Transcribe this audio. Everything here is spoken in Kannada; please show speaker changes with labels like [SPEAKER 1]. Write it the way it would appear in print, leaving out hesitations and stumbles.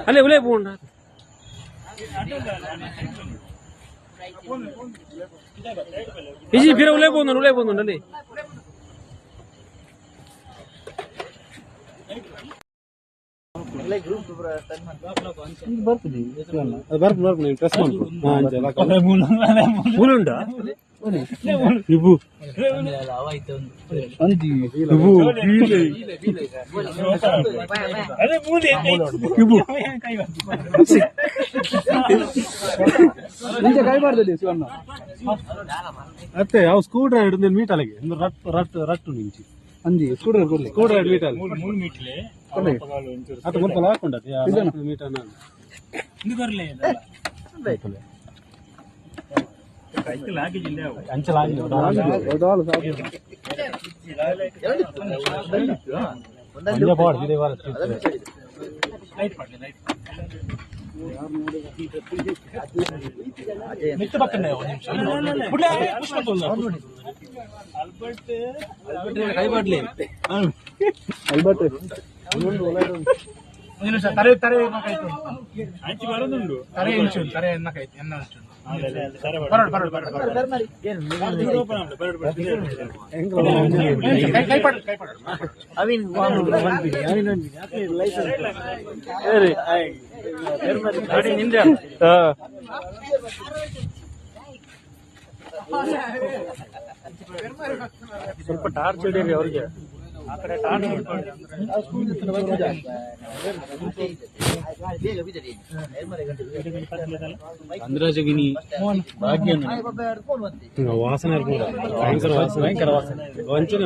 [SPEAKER 1] ಅಲ್ಲೇ ಉಲೇ ಪೋಂಡ ಇಜಿ ಫಿರ ಉಲೇ ಪೋಂದ ಅಲ್ಲಿ ಬರ್ತದೆ ಪ್ರೆಸ್ ಮಾಡ್ಕೊಂಡು ಇಬು ಅತ್ತೆ ಯಾವ ಸ್ಕ್ರೂ ಡ್ರೈವರ್ ಹಿಡಿದು ಮೀಟ್ ಅಲ್ಲಿಗೆ ರಟ್ಟು ನಿಂಚಿ ಅಂಜಿ ಸ್ಕ್ರೂ ಡ್ರೈವರ್ ಮೀಟ್ ಅಲ್ಲಿ ಅದು ಮುಲ್ಪ ಹಾಕೊಂಡದ್ದು ಮೀಟ್ ಅನ್ನ ಸ್ವಲ್ಪ ಟಾರ್ಚ್ ಹಿಡೀರಿ ಅವ್ರಿಗೆ ಆ ಕಡೆ ಅಂದ್ರಾಜಗಿನಿ ಭಾಗ್ಯ ವಾಸನೆ ಭಯಂಕರ ವಾಸನೆ ವಂಚನೆ